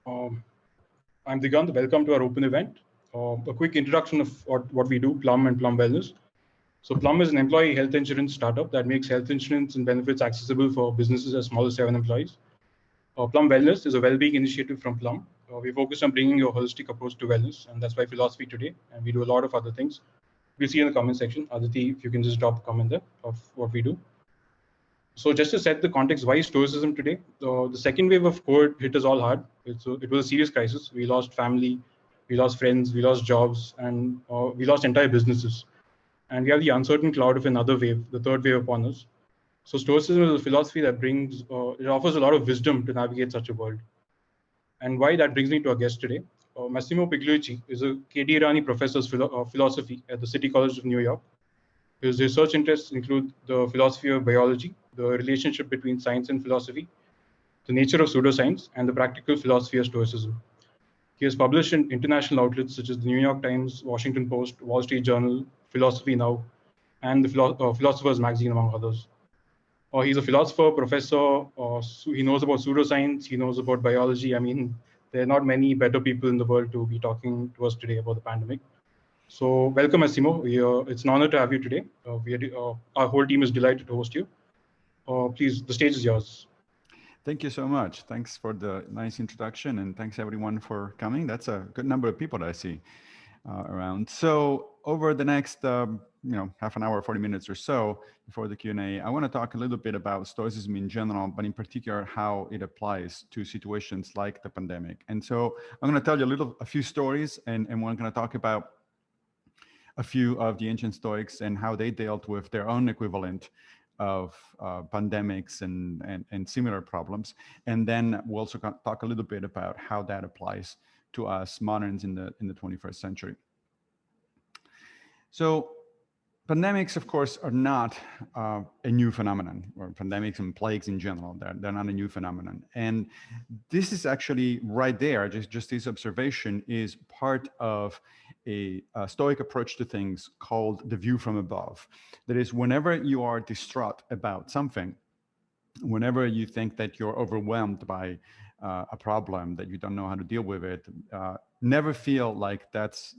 Um, I'm Digant. Welcome to our open event. A quick introduction of what we do, Plum and Plum Wellness. So Plum is an employee health insurance startup that makes health insurance and benefits accessible for businesses as small as 7 employees. Plum Wellness is a well-being initiative from Plum. We focus on bringing a holistic approach to wellness, and that's why philosophy today. And we do a lot of other things. We'll see in the comment section. Aditi, if you can just drop a comment there of what we do. So just to set the context, why Stoicism today? The second wave of COVID hit us all hard. It was a serious crisis. We lost family, we lost friends, we lost jobs, and we lost entire businesses. And we have the uncertain cloud of another wave, the third wave upon us. So Stoicism is a philosophy that it offers a lot of wisdom to navigate such a world. And why that brings me to our guest today. Massimo Pigliucci is a KD Irani Professor of Philosophy at the City College of New York. His research interests include the philosophy of biology, the relationship between science and philosophy, the nature of pseudoscience, and the practical philosophy of Stoicism. He has published in international outlets such as the New York Times, Washington Post, Wall Street Journal, Philosophy Now, and the Philosopher's Magazine, among others. He's a philosopher, professor. He knows about pseudoscience. He knows about biology. I mean, there are not many better people in the world to be talking to us today about the pandemic. So welcome, Massimo. It's an honor to have you today. Our whole team is delighted to host you. Please, the stage is yours. Thank you so much. Thanks for the nice introduction, and thanks everyone for coming. That's a good number of people that I see around. So over the next half an hour, 40 minutes or so before the Q&A, I want to talk a little bit about Stoicism in general, but in particular how it applies to situations like the pandemic. And so I'm going to tell you a few stories, and we're going to talk about a few of the ancient Stoics and how they dealt with their own equivalent of pandemics and similar problems. And then we'll also talk a little bit about how that applies to us moderns in the 21st century. So pandemics, of course, are not a new phenomenon, or pandemics and plagues in general. They're not a new phenomenon. And this is actually right there, just this observation is part of a Stoic approach to things called the view from above. That is, whenever you are distraught about something, whenever you think that you're overwhelmed by a problem, that you don't know how to deal with it, never feel like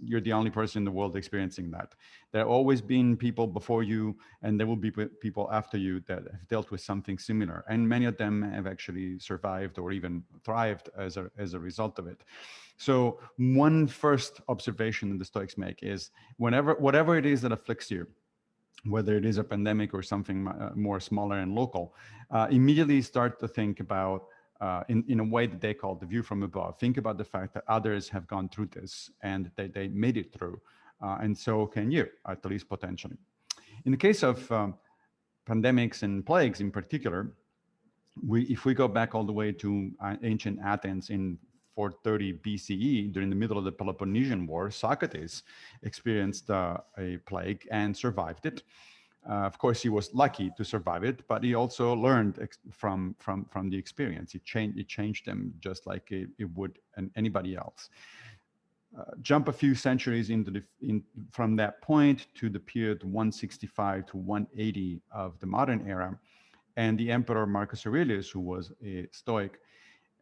you're the only person in the world experiencing that. There have always been people before you, and there will be people after you that have dealt with something similar. And many of them have actually survived or even thrived as a result of it. So one first observation that the Stoics make is whatever it is that afflicts you, whether it is a pandemic or something more smaller and local, immediately start to think about in a way that they call the view from above. Think about the fact that others have gone through this and they made it through. And so can you, at least potentially. In the case of pandemics and plagues in particular, if we go back all the way to ancient Athens in 430 BCE, during the middle of the Peloponnesian War, Socrates experienced a plague and survived it. Of course, he was lucky to survive it, but he also learned from the experience. It changed him just like it would anybody else. Jump a few centuries from that point to the period 165 to 180 of the modern era, and the Emperor Marcus Aurelius, who was a Stoic,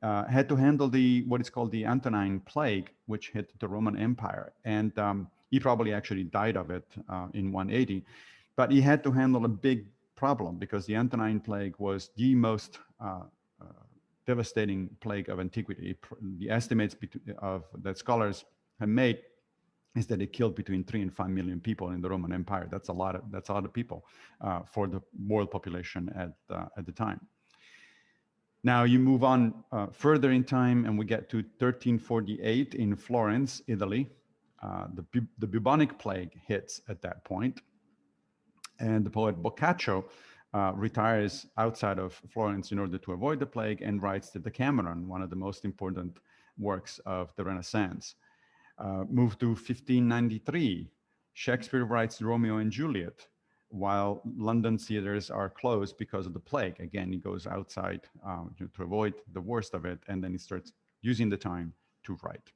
had to handle what is called the Antonine Plague, which hit the Roman Empire. And he probably actually died of it in 180. But he had to handle a big problem because the Antonine Plague was the most devastating plague of antiquity. The estimates that scholars have made is that it killed between 3 and 5 million people in the Roman Empire. That's a lot of people for the world population at the time. Now you move on further in time, and we get to 1348 in Florence, Italy. The bubonic plague hits at that point, and the poet Boccaccio retires outside of Florence in order to avoid the plague and writes the Decameron, one of the most important works of the Renaissance. Move to 1593, Shakespeare writes Romeo and Juliet, while London theaters are closed because of the plague. Again, he goes outside to avoid the worst of it, and then he starts using the time to write.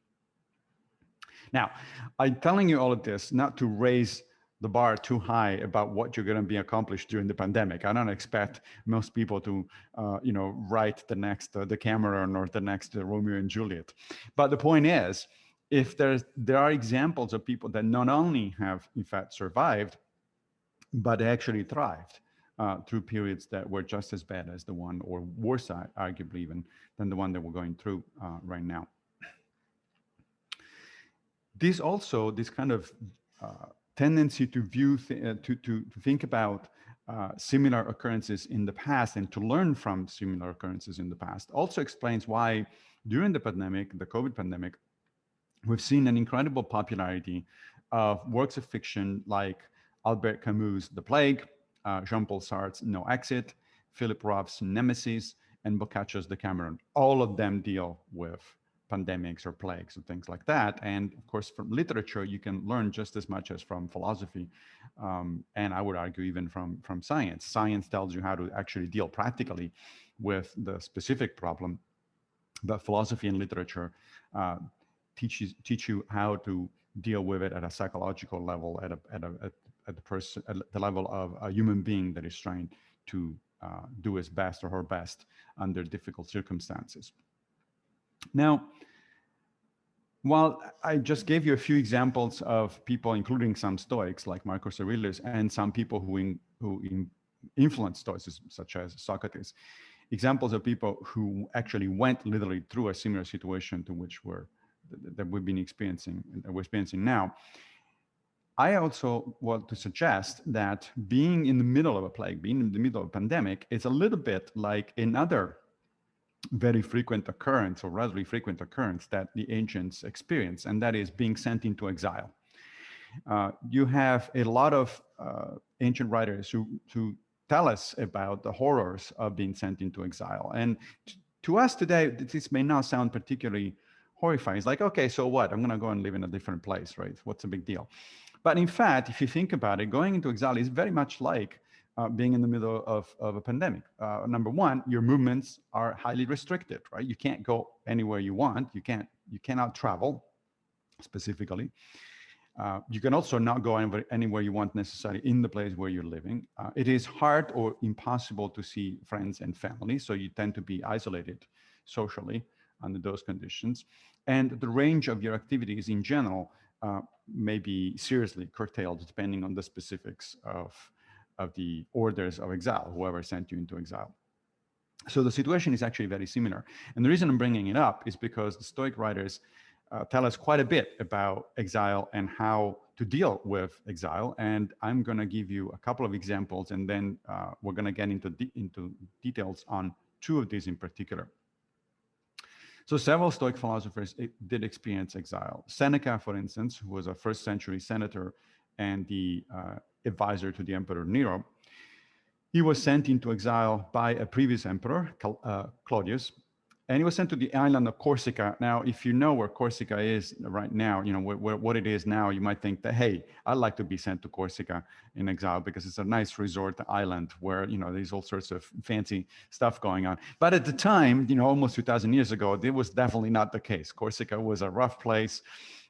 Now, I'm telling you all of this not to raise the bar too high about what you're going to be accomplished during the pandemic. I don't expect most people to, write the next Decameron or the next Romeo and Juliet. But the point is, if there are examples of people that not only have in fact survived, but actually thrived through periods that were just as bad as the one, or worse, arguably even, than the one that we're going through right now. This kind of tendency to view, to think about similar occurrences in the past and to learn from similar occurrences in the past also explains why during the pandemic, the COVID pandemic, we've seen an incredible popularity of works of fiction like Albert Camus' The Plague, Jean-Paul Sartre's No Exit, Philip Roth's Nemesis, and Boccaccio's Decameron. All of them deal with pandemics or plagues and things like that. And of course, from literature, you can learn just as much as from philosophy. And I would argue even from science. Science tells you how to actually deal practically with the specific problem, but philosophy and literature teach you how to deal with it at a psychological level, at the level of a human being that is trying to do his best or her best under difficult circumstances. Now, while I just gave you a few examples of people, including some Stoics like Marcus Aurelius, and some people who influenced Stoicism, such as Socrates, examples of people who actually went literally through a similar situation to which we've been experiencing, that we're experiencing now. I also want to suggest that being in the middle of a plague, being in the middle of a pandemic, is a little bit like another very frequent occurrence, or rather frequent occurrence, that the ancients experienced, and that is being sent into exile. You have a lot of ancient writers who tell us about the horrors of being sent into exile. And to us today, this may not sound particularly horrifying. It's like, okay, so what? I'm going to go and live in a different place, right? What's the big deal? But in fact, if you think about it, going into exile is very much like being in the middle of a pandemic. Number one, your movements are highly restricted, right? You can't go anywhere you want. You cannot travel specifically. You can also not go anywhere you want necessarily in the place where you're living. It is hard or impossible to see friends and family, so you tend to be isolated socially under those conditions. And the range of your activities in general may be seriously curtailed depending on the specifics of the orders of exile, whoever sent you into exile. So the situation is actually very similar. And the reason I'm bringing it up is because the Stoic writers tell us quite a bit about exile and how to deal with exile. And I'm going to give you a couple of examples, and then we're going to get into details on two of these in particular. So several Stoic philosophers did experience exile. Seneca, for instance, who was a first century senator and the advisor to the Emperor Nero, he was sent into exile by a previous emperor, Claudius, and he was sent to the island of Corsica. Now, if you know where Corsica is right now, you know what it is now, you might think that, hey, I'd like to be sent to Corsica in exile because it's a nice resort island where, you know, there's all sorts of fancy stuff going on. But at the time, you know, almost 2,000 years ago, it was definitely not the case. Corsica was a rough place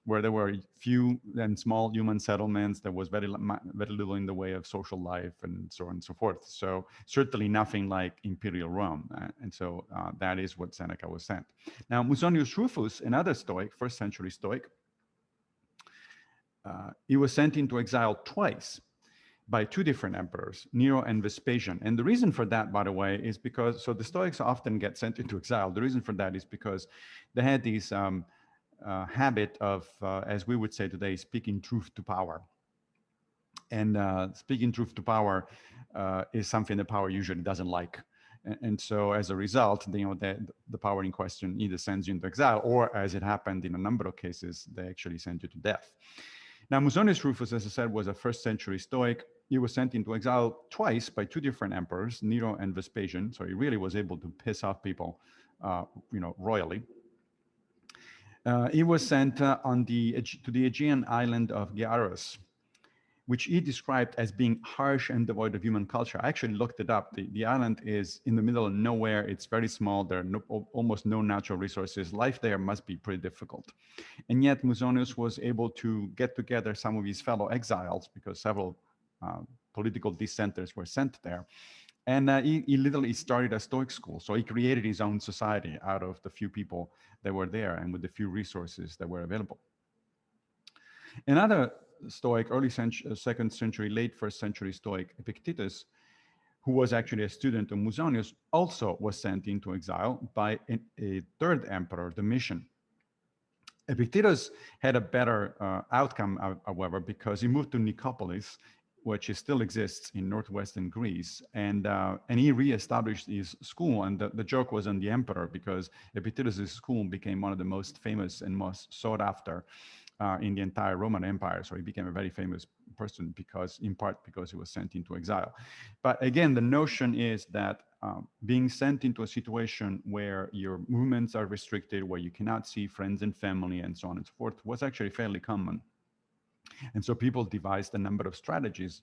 where there were few and small human settlements. There was very little in the way of social life and so on and so forth. So certainly nothing like Imperial Rome. And so that is what Seneca was sent. Now, Musonius Rufus, another Stoic, first century Stoic, he was sent into exile twice by two different emperors, Nero and Vespasian. And the reason for that, by the way, is because, so the Stoics often get sent into exile. The reason for that is because they had these habit of, as we would say today, speaking truth to power. And speaking truth to power is something that power usually doesn't like. And so as a result, you know, the power in question either sends you into exile, or as it happened in a number of cases, they actually send you to death. Now, Musonius Rufus, as I said, was a first century Stoic. He was sent into exile twice by two different emperors, Nero and Vespasian. So he really was able to piss off people, you know, royally. He was sent to the Aegean island of Gyarus, which he described as being harsh and devoid of human culture. I actually looked it up. The island is in the middle of nowhere. It's very small. There are almost no natural resources. Life there must be pretty difficult. And yet Musonius was able to get together some of his fellow exiles, because several political dissenters were sent there. And he literally started a Stoic school. So he created his own society out of the few people that were there and with the few resources that were available. Another Stoic, second century, late first century Stoic, Epictetus, who was actually a student of Musonius, also was sent into exile by a third emperor, Domitian. Epictetus had a better outcome, however, because he moved to Nicopolis, which still exists in northwestern Greece, and he reestablished his school. And the joke was on the emperor, because Epictetus' school became one of the most famous and most sought after in the entire Roman Empire. So he became a very famous person in part because he was sent into exile. But again, the notion is that being sent into a situation where your movements are restricted, where you cannot see friends and family and so on and so forth, was actually fairly common. And so people devised a number of strategies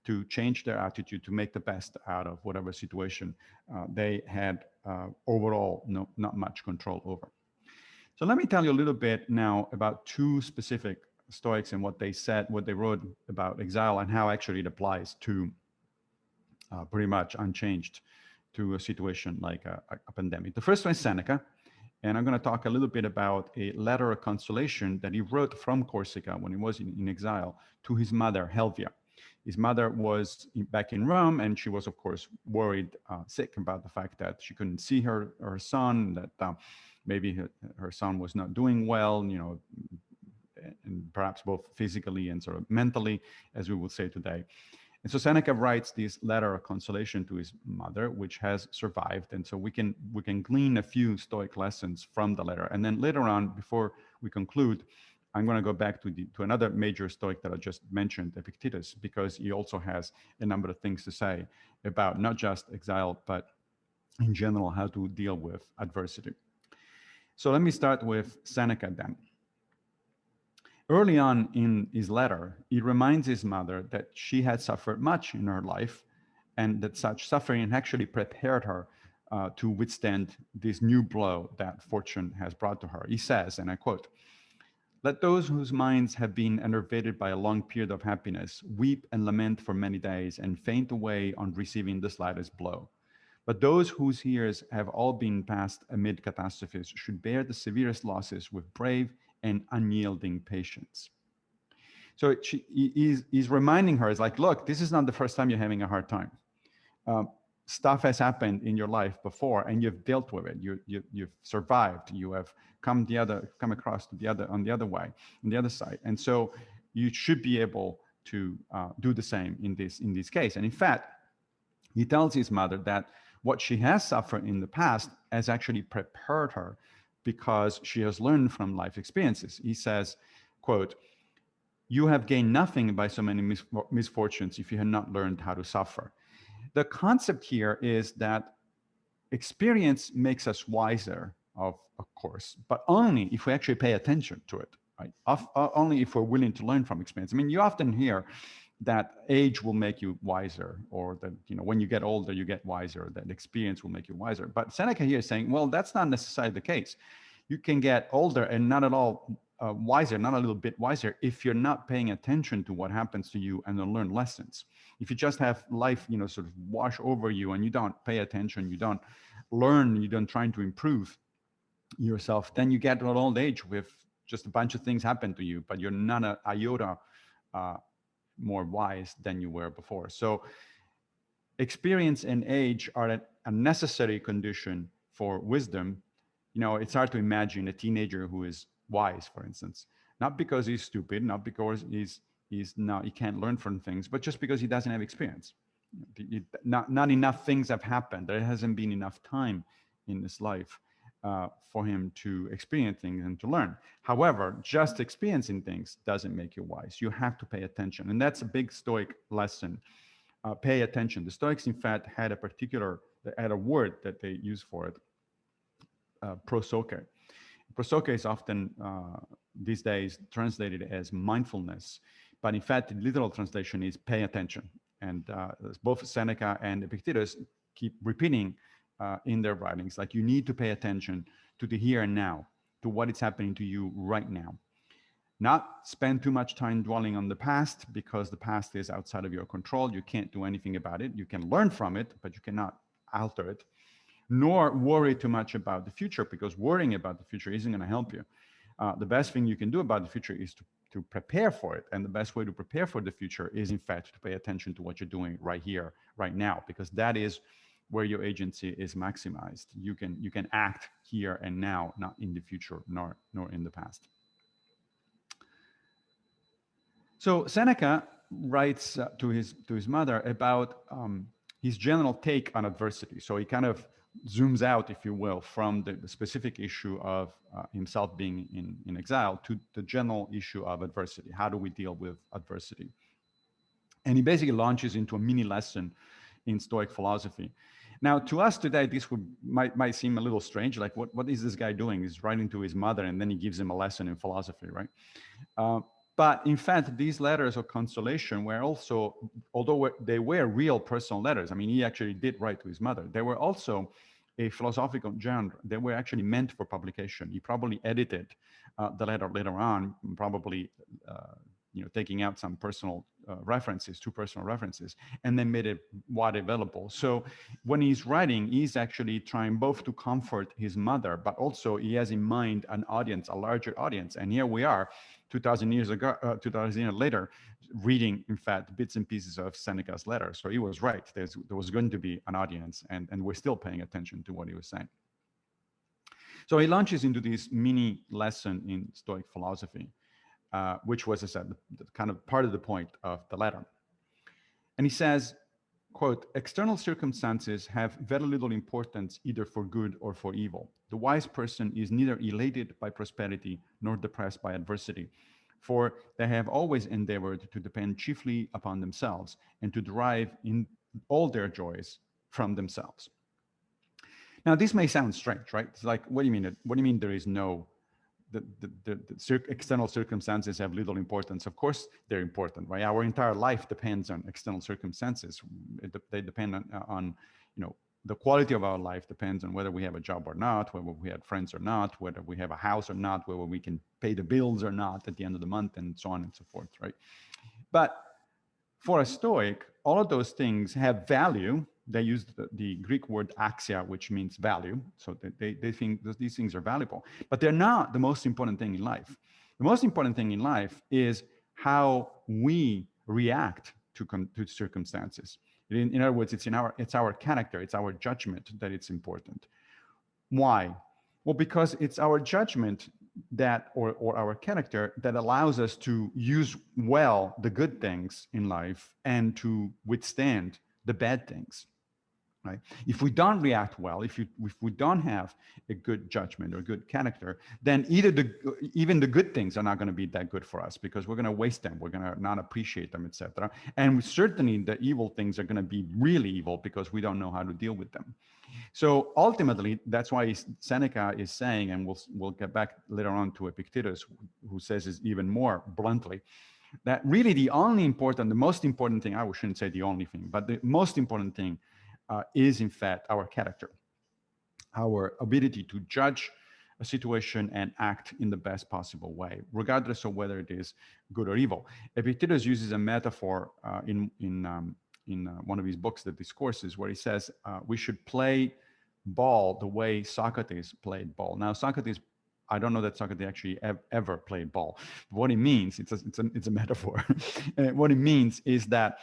to change their attitude, to make the best out of whatever situation they had overall not much control over. So let me tell you a little bit now about two specific Stoics and what they said, what they wrote about exile, and how actually it applies to pretty much unchanged to a situation like a pandemic. The first one is Seneca, and I'm going to talk a little bit about a letter of consolation that he wrote from Corsica when he was in exile to his mother, Helvia. His mother was back in Rome, and she was, of course, worried, sick about the fact that she couldn't see her son, that maybe her son was not doing well, and perhaps both physically and sort of mentally, as we would say today. And so Seneca writes this letter of consolation to his mother, which has survived. And so we can glean a few Stoic lessons from the letter. And then later on, before we conclude, I'm going to go back to another major Stoic that I just mentioned, Epictetus, because he also has a number of things to say about not just exile, but in general, how to deal with adversity. So let me start with Seneca then. Early on in his letter, he reminds his mother that she had suffered much in her life, and that such suffering actually prepared her to withstand this new blow that fortune has brought to her. He says, and I quote, "Let those whose minds have been enervated by a long period of happiness weep and lament for many days and faint away on receiving the slightest blow. But those whose years have all been passed amid catastrophes should bear the severest losses with brave and unyielding patience." So he's reminding her, it's like, look, this is not the first time you're having a hard time. Stuff has happened in your life before, and you've dealt with it. You've survived. You have come across to on the other side. And so you should be able to do the same in this case. And in fact, he tells his mother that what she has suffered in the past has actually prepared her, because she has learned from life experiences. He says, quote, "You have gained nothing by so many misfortunes if you have not learned how to suffer." The concept here is that experience makes us wiser, of course, but only if we actually pay attention to it, right? Only if we're willing to learn from experience. I mean, you often hear that age will make you wiser, or that, when you get older, you get wiser, that experience will make you wiser. But Seneca here is saying, well, that's not necessarily the case. You can get older and not at all wiser, not a little bit wiser, if you're not paying attention to what happens to you and then learn lessons. If you just have life, sort of wash over you, and you don't pay attention, you don't learn, you don't try to improve yourself, then you get to an old age with just a bunch of things happen to you, but you're not an iota more wise than you were before. So experience and age are a necessary condition for wisdom. It's hard to imagine a teenager who is wise, for instance, not because he's stupid, not because he can't learn from things, but just because he doesn't have experience. Not enough things have happened. There hasn't been enough time in his life for him to experience things and to learn. However, just experiencing things doesn't make you wise. You have to pay attention. And that's a big Stoic lesson. Pay attention. The Stoics, in fact, had a word that they use for it, prosoke. Prosoke is often these days translated as mindfulness, But in fact, the literal translation is pay attention. And both Seneca and Epictetus keep repeating in their writings, like you need to pay attention to the here and now, to what is happening to you right now. Not spend too much time dwelling on the past, because the past is outside of your control. You can't do anything about it. You can learn from it, but you cannot alter it. Nor worry too much about the future, because worrying about the future isn't going to help you. The best thing you can do about the future is to prepare for it. And the best way to prepare for the future is, in fact, to pay attention to what you're doing right here, right now, because that is where your agency is maximized. You can act here and now, not in the future, nor in the past. So Seneca writes to his mother about his general take on adversity. So he kind of zooms out, if you will, from the specific issue of himself being in exile to the general issue of adversity. How do we deal with adversity? And he basically launches into a mini lesson in Stoic philosophy. Now, to us today, this might seem a little strange. Like, what is this guy doing? He's writing to his mother, and then he gives him a lesson in philosophy, right? But in fact, these letters of consolation were also, although they were real personal letters, I mean, he actually did write to his mother. They were also a philosophical genre. They were actually meant for publication. He probably edited the letter later on, probably taking out some personal references, two personal references, and then made it widely available. So when he's writing, he's actually trying both to comfort his mother, but also he has in mind an audience, a larger audience. And here we are, 2,000 years ago, 2,000 years later, reading, in fact, bits and pieces of Seneca's letter. So he was right. There was going to be an audience, and we're still paying attention to what he was saying. So he launches into this mini lesson in Stoic philosophy, which was, as I said, the kind of part of the point of the letter. And he says, quote, external circumstances have very little importance either for good or for evil. The wise person is neither elated by prosperity nor depressed by adversity, for they have always endeavored to depend chiefly upon themselves and to derive in all their joys from themselves. Now, this may sound strange, right? It's like, what do you mean? What do you mean there is no, the external circumstances have little importance? Of course, they're important, right? Our entire life depends on external circumstances. They depend on the quality of our life depends on whether we have a job or not, whether we have friends or not, whether we have a house or not, whether we can pay the bills or not at the end of the month, and so on and so forth, right? But for a Stoic, all of those things have value. They use the Greek word axia, which means value. So they think that these things are valuable, but they're not the most important thing in life. The most important thing in life is how we react to circumstances. In other words, it's our character, it's our judgment that it's important. Why? Well, because it's our judgment that, or our character, that allows us to use well the good things in life and to withstand the bad things. Right? If we don't react well, if we don't have a good judgment or good character, then even the good things are not going to be that good for us, because we're going to waste them, we're going to not appreciate them, etc. And certainly the evil things are going to be really evil because we don't know how to deal with them. So ultimately, that's why Seneca is saying, and we'll get back later on to Epictetus, who says is even more bluntly, that really the most important thing, I shouldn't say the only thing, but the most important thing is in fact our character, our ability to judge a situation and act in the best possible way, regardless of whether it is good or evil. Epictetus uses a metaphor in one of his books, The Discourses, where he says we should play ball the way Socrates played ball. Now, Socrates, I don't know that Socrates actually ever played ball. What it means, it's a metaphor. What it means is that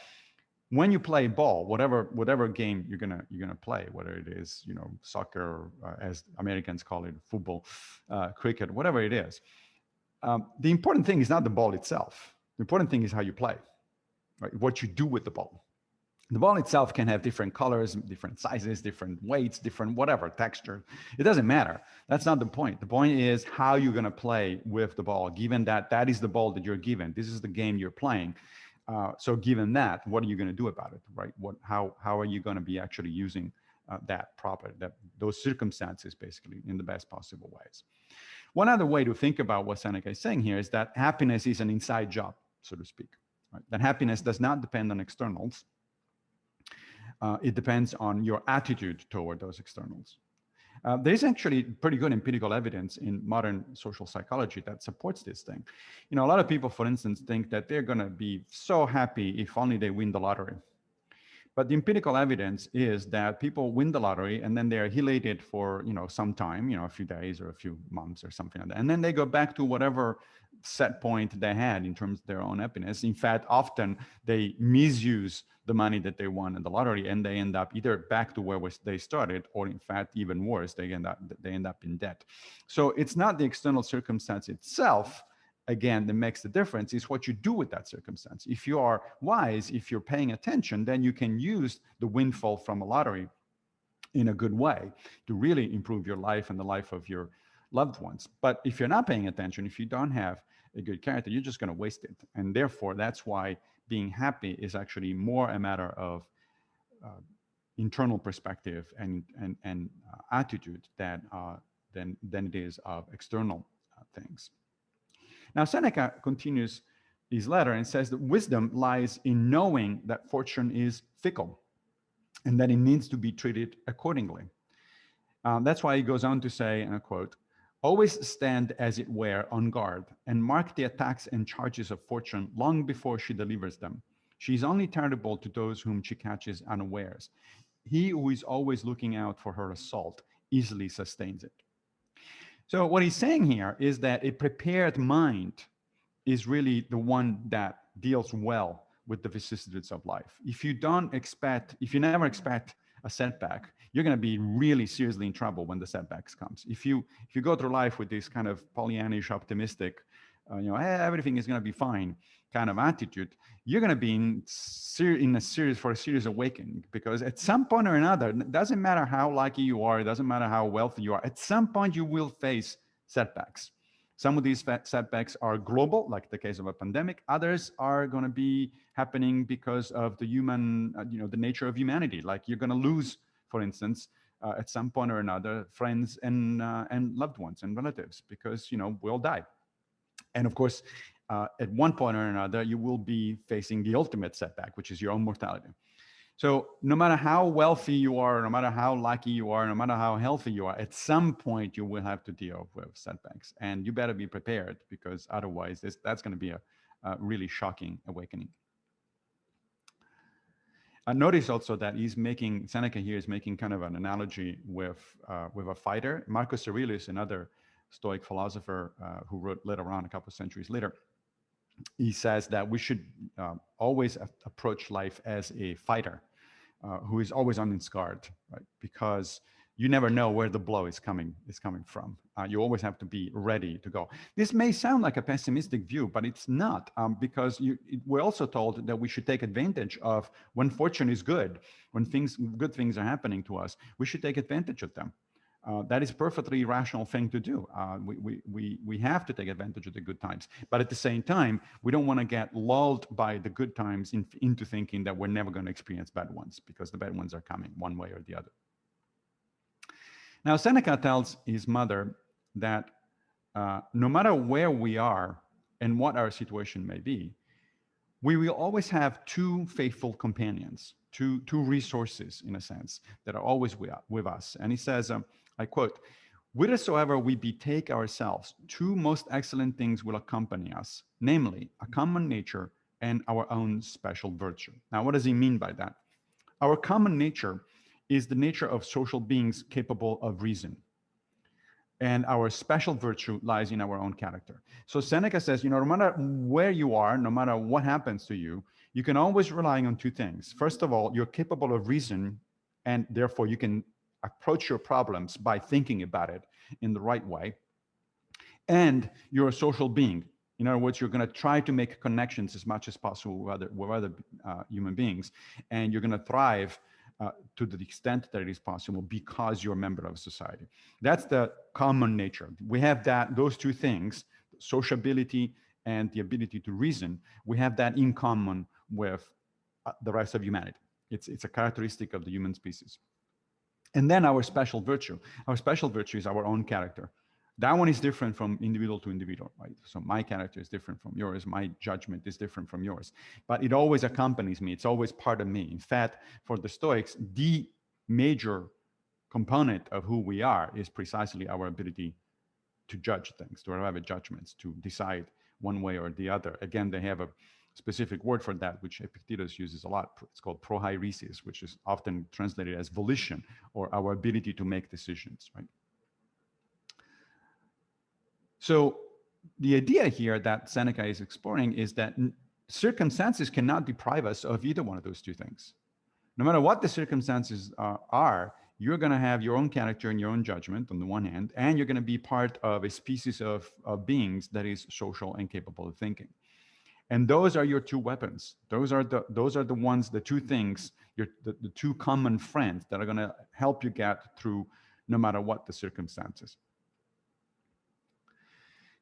when you play ball, whatever game you're gonna play, whether it is soccer, as Americans call it, football, cricket, whatever it is, the important thing is not the ball itself. The important thing is how you play, right? What you do with the ball. The ball itself can have different colors, different sizes, different weights, different whatever texture. It doesn't matter. That's not the point. The point is how you're gonna play with the ball, given that is the ball that you're given. This is the game you're playing. So given that, what are you going to do about it, right? How are you going to be actually using those circumstances basically in the best possible ways? One other way to think about what Seneca is saying here is that happiness is an inside job, so to speak, right? That happiness does not depend on externals. It depends on your attitude toward those externals. There's actually pretty good empirical evidence in modern social psychology that supports this thing. You know, a lot of people, for instance, think that they're going to be so happy if only they win the lottery. But the empirical evidence is that people win the lottery and then they're elated for, you know, some time, you know, a few days or a few months or something like that. And then they go back to whatever set point they had in terms of their own happiness. In fact, often they misuse the money that they won in the lottery and they end up either back to where they started, or in fact, even worse, they end up in debt. So it's not the external circumstance itself, again, that makes the difference. Is what you do with that circumstance. If you are wise, if you're paying attention, then you can use the windfall from a lottery in a good way to really improve your life and the life of your loved ones. But if you're not paying attention, if you don't have a good character, you're just going to waste it. And therefore, that's why being happy is actually more a matter of internal perspective and attitude than it is of external things. Now, Seneca continues his letter and says that wisdom lies in knowing that fortune is fickle and that it needs to be treated accordingly. That's why he goes on to say, and I quote, "Always stand, as it were, on guard and mark the attacks and charges of fortune long before she delivers them. She is only terrible to those whom she catches unawares. He who is always looking out for her assault easily sustains it." So what he's saying here is that a prepared mind is really the one that deals well with the vicissitudes of life. If you never expect a setback, you're going to be really seriously in trouble when the setbacks comes. If you go through life with this kind of Pollyannish, optimistic, everything is going to be fine kind of attitude, you're going to be for a serious awakening, because at some point or another, it doesn't matter how lucky you are, it doesn't matter how wealthy you are, at some point you will face setbacks. Some of these setbacks are global, like the case of a pandemic. Others are going to be happening because of the the nature of humanity. Like you're going to lose, for instance, at some point or another, friends and loved ones and relatives, because we all die. And of course, at one point or another, you will be facing the ultimate setback, which is your own mortality. So no matter how wealthy you are, no matter how lucky you are, no matter how healthy you are, at some point you will have to deal with setbacks. And you better be prepared, because otherwise that's going to be a really shocking awakening. Notice also that Seneca here is making kind of an analogy with a fighter. Marcus Aurelius, another Stoic philosopher who wrote later on, a couple of centuries later, he says that we should always approach life as a fighter who is always on his guard, right? Because you never know where the blow is coming from. You always have to be ready to go. This may sound like a pessimistic view, but it's not, because we're also told that we should take advantage of when fortune is good, when good things are happening to us. We should take advantage of them. That is a perfectly rational thing to do. We have to take advantage of the good times, but at the same time, we don't want to get lulled by the good times into thinking that we're never going to experience bad ones, because the bad ones are coming one way or the other. Now, Seneca tells his mother that no matter where we are and what our situation may be, we will always have two faithful companions, two resources, in a sense, that are always with us. And he says, I quote, "Whithersoever we betake ourselves, two most excellent things will accompany us, namely a common nature and our own special virtue." Now, what does he mean by that? Our common nature is the nature of social beings capable of reason. And our special virtue lies in our own character. So Seneca says, no matter where you are, no matter what happens to you, you can always rely on two things. First of all, you're capable of reason, and therefore you can approach your problems by thinking about it in the right way. And you're a social being. In other words, you're going to try to make connections as much as possible with other human beings, and you're going to thrive to the extent that it is possible because you're a member of society. That's the common nature. We have those two things, sociability and the ability to reason. We have that in common with the rest of humanity. It's a characteristic of the human species. And then our special virtue. Our special virtue is our own character. That one is different from individual to individual, right? So my character is different from yours. My judgment is different from yours. But it always accompanies me. It's always part of me. In fact, for the Stoics, the major component of who we are is precisely our ability to judge things, to arrive at judgments, to decide one way or the other. Again, they have a specific word for that, which Epictetus uses a lot. It's called prohairesis, which is often translated as volition, or our ability to make decisions, right? So the idea here that Seneca is exploring is that circumstances cannot deprive us of either one of those two things. No matter what the circumstances are, you're going to have your own character and your own judgment on the one hand, and you're going to be part of a species of beings that is social and capable of thinking. And those are your two weapons. Those are the ones, the two things, the two common friends that are going to help you get through no matter what the circumstances.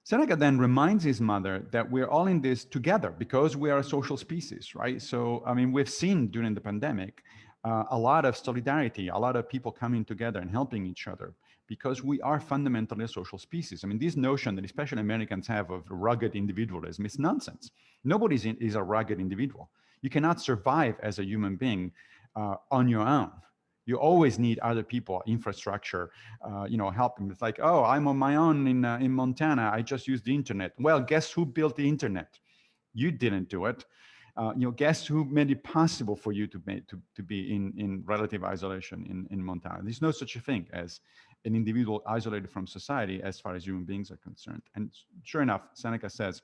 Seneca then reminds his mother that we're all in this together because we are a social species, right? So, I mean, we've seen during the pandemic a lot of solidarity, a lot of people coming together and helping each other because we are fundamentally a social species. I mean, this notion that especially Americans have of rugged individualism is nonsense. Nobody is a rugged individual. You cannot survive as a human being on your own. You always need other people, infrastructure, help them. It's like, oh, I'm on my own in Montana. I just use the internet. Well, guess who built the internet? You didn't do it. Guess who made it possible for you to be in relative isolation in Montana? There's no such a thing as an individual isolated from society as far as human beings are concerned. And sure enough, Seneca says,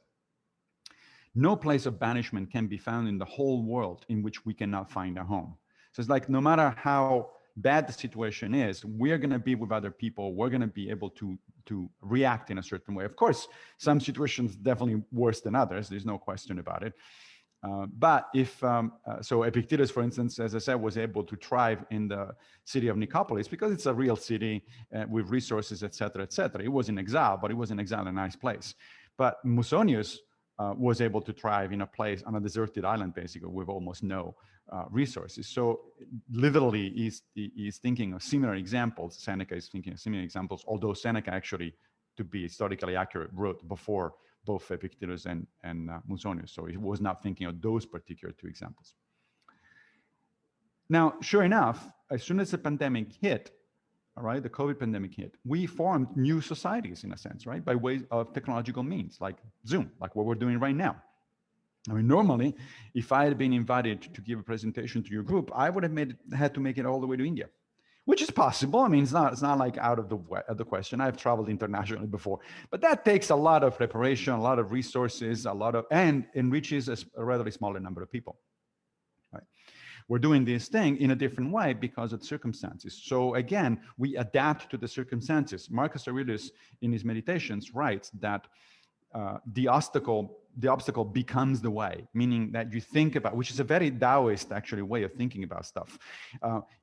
no place of banishment can be found in the whole world in which we cannot find a home. So it's like, no matter how bad the situation is, we're going to be with other people. We're going to be able to react in a certain way. Of course, some situations definitely worse than others. There's no question about it. But if, so Epictetus, for instance, as I said, was able to thrive in the city of Nicopolis because it's a real city with resources, et cetera, et cetera. He was in exile, but he was in exile in a nice place. But Musonius was able to thrive in a place on a deserted island, basically, with almost no resources. So literally, he's thinking of similar examples. Seneca is thinking of similar examples, although Seneca actually, to be historically accurate, wrote before both Epictetus and Musonius. So he was not thinking of those particular two examples. Now, sure enough, as soon as the pandemic hit, all right, the COVID pandemic hit, we formed new societies in a sense, right? By way of technological means, like Zoom, like what we're doing right now. I mean, normally, if I had been invited to give a presentation to your group, I would have had to make it all the way to India, which is possible. I mean, it's not like out of the question. I've traveled internationally before, but that takes a lot of preparation, a lot of resources, and enriches a relatively smaller number of people. Right? We're doing this thing in a different way because of circumstances. So again, we adapt to the circumstances. Marcus Aurelius, in his Meditations, writes that the obstacle becomes the way, meaning that you think about, which is a very Taoist actually way of thinking about stuff.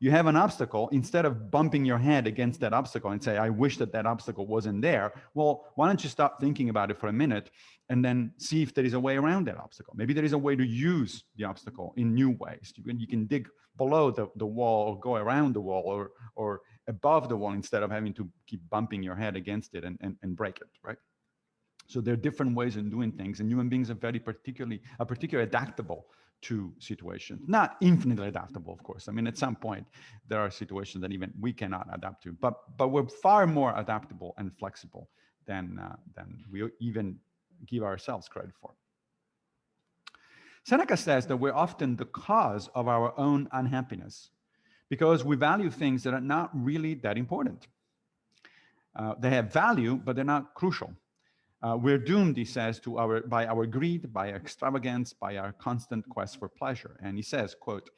You have an obstacle, instead of bumping your head against that obstacle and say, I wish that obstacle wasn't there. Well, why don't you stop thinking about it for a minute and then see if there is a way around that obstacle? Maybe there is a way to use the obstacle in new ways. You can dig below the wall or go around the wall or above the wall instead of having to keep bumping your head against it and break it, right? So there are different ways of doing things, and human beings are particularly adaptable to situations. Not infinitely adaptable, of course. I mean, at some point, there are situations that even we cannot adapt to, but we're far more adaptable and flexible than we even give ourselves credit for. Seneca says that we're often the cause of our own unhappiness because we value things that are not really that important. They have value, but they're not crucial. We're doomed, he says, by our greed, by our extravagance, by our constant quest for pleasure. And he says, quote,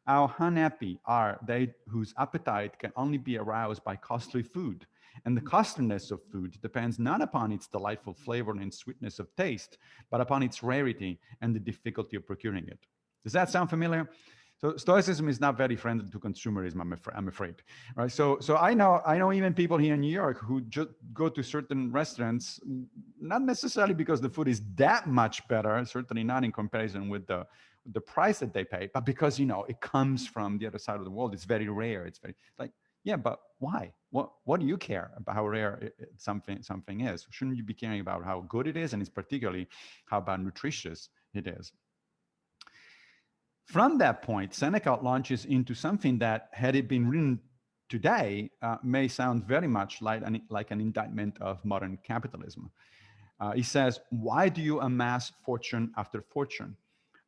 how unhappy are they whose appetite can only be aroused by costly food. And the costliness of food depends not upon its delightful flavor and sweetness of taste, but upon its rarity and the difficulty of procuring it. Does that sound familiar? So Stoicism is not very friendly to consumerism, I'm afraid. Right? So I know even people here in New York who just go to certain restaurants, not necessarily because the food is that much better, certainly not in comparison with the price that they pay, but because it comes from the other side of the world. It's very rare. It's very like, yeah, but why? what do you care about how rare something is? Shouldn't you be caring about how good it is, and it's particularly how about nutritious it is? From that point, Seneca launches into something that, had it been written today, may sound very much like an indictment of modern capitalism. He says, "Why do you amass fortune after fortune?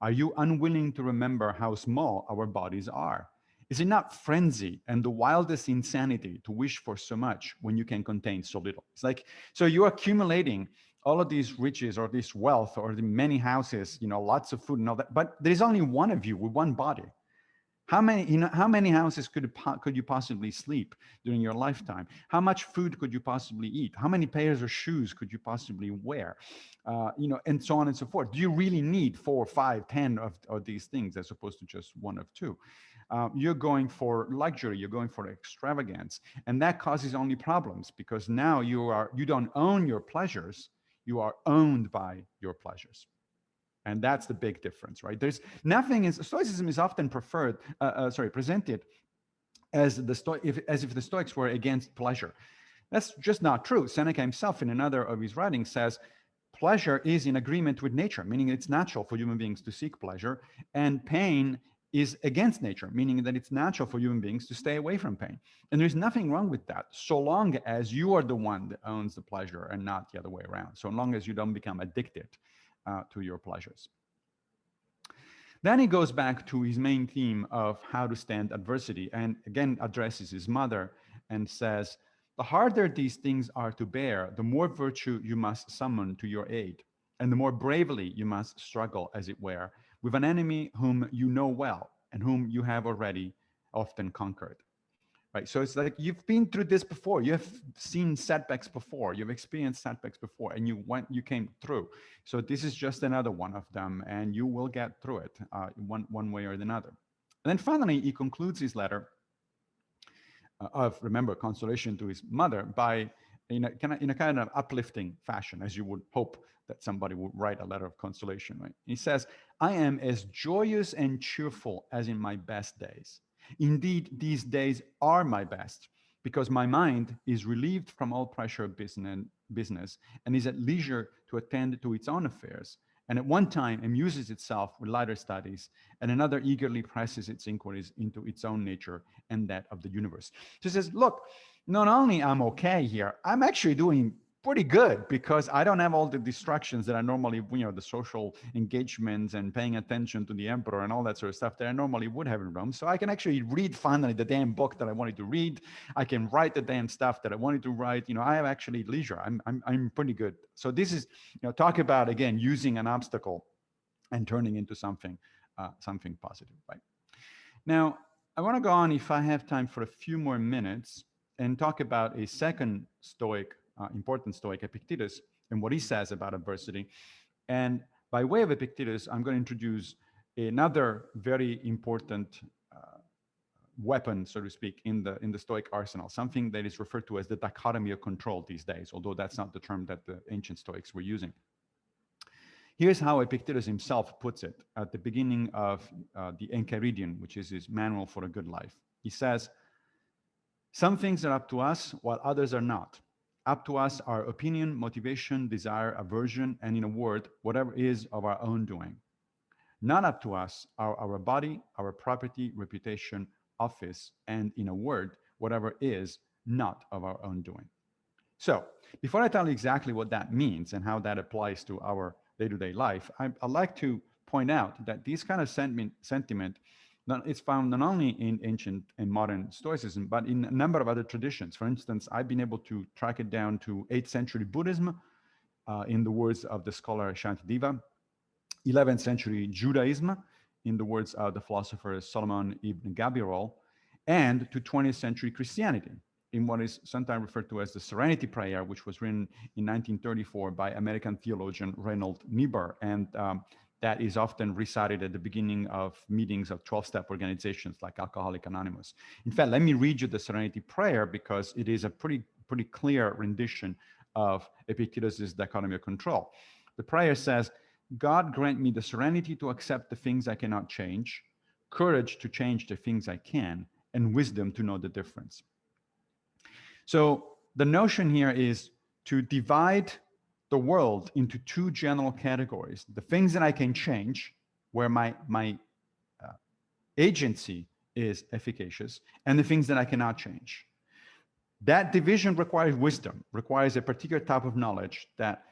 Are you unwilling to remember how small our bodies are? Is it not frenzy and the wildest insanity to wish for so much when you can contain so little?" It's like, so you're accumulating all of these riches or this wealth or the many houses, lots of food and all that, but there's only one of you with one body. How many houses could you possibly sleep during your lifetime? How much food could you possibly eat? How many pairs of shoes could you possibly wear? And so on and so forth. Do you really need 4, 5, 10 of these things as opposed to just one of two? You're going for luxury, you're going for extravagance, and that causes only problems, because now you don't own your pleasures, you are owned by your pleasures. And that's the big difference, right? There's nothing in Stoicism is often presented as as if the Stoics were against pleasure. That's just not true. Seneca himself, in another of his writings, says pleasure is in agreement with nature, meaning it's natural for human beings to seek pleasure, and pain is against nature, meaning that it's natural for human beings to stay away from pain. And there's nothing wrong with that, so long as you are the one that owns the pleasure and not the other way around, so long as you don't become addicted to your pleasures. Then he goes back to his main theme of how to stand adversity, and again addresses his mother and says, "The harder these things are to bear, the more virtue you must summon to your aid, and the more bravely you must struggle, as it were, with an enemy whom you know well and whom you have already often conquered." Right. So it's like you've been through this before. You have seen setbacks before. You've experienced setbacks before, and you came through. So this is just another one of them, and you will get through it one way or another. And then finally, he concludes his letter remember, consolation to his mother by in a kind of uplifting fashion, as you would hope that somebody would write a letter of consolation. Right. He says, "I am as joyous and cheerful as in my best days. Indeed, these days are my best, because my mind is relieved from all pressure of business and is at leisure to attend to its own affairs, and at one time amuses itself with lighter studies, and another eagerly presses its inquiries into its own nature and that of the universe." So he says, look, not only I'm okay here, I'm actually doing pretty good, because I don't have all the distractions that I normally, the social engagements and paying attention to the emperor and all that sort of stuff that I normally would have in Rome. So I can actually read finally the damn book that I wanted to read. I can write the damn stuff that I wanted to write. I have actually leisure. I'm pretty good. So this is, talk about, again, using an obstacle and turning into something positive, right? Now, I want to go on, if I have time, for a few more minutes and talk about a second Stoic, important Stoic, Epictetus, and what he says about adversity. And by way of Epictetus, I'm going to introduce another very important weapon, so to speak, in the Stoic arsenal, something that is referred to as the dichotomy of control these days, although that's not the term that the ancient Stoics were using. Here's how Epictetus himself puts it at the beginning of the Enchiridion, which is his manual for a good life. He says, "Some things are up to us, while others are not. Up to us are opinion, motivation, desire, aversion, and, in a word, whatever is of our own doing. Not up to us are our body, our property, reputation, office, and, in a word, whatever is not of our own doing." So, before I tell you exactly what that means and how that applies to our day-to-day life, I'd like to point out that this kind of sentiment is found not only in ancient and modern Stoicism, but in a number of other traditions. For instance, I've been able to track it down to 8th century Buddhism, in the words of the scholar Shantideva, 11th century Judaism, in the words of the philosopher Solomon ibn Gabirol, and to 20th century Christianity, in what is sometimes referred to as the Serenity Prayer, which was written in 1934 by American theologian Reynold Niebuhr, and that is often recited at the beginning of meetings of 12-step organizations like Alcoholics Anonymous. In fact, let me read you the Serenity Prayer, because it is a pretty clear rendition of Epictetus's Dichotomy of Control. The prayer says, "God grant me the serenity to accept the things I cannot change, courage to change the things I can, and wisdom to know the difference." So the notion here is to divide the world into two general categories: the things that I can change, where my agency is efficacious, and the things that I cannot change. That division requires wisdom, requires a particular type of knowledge that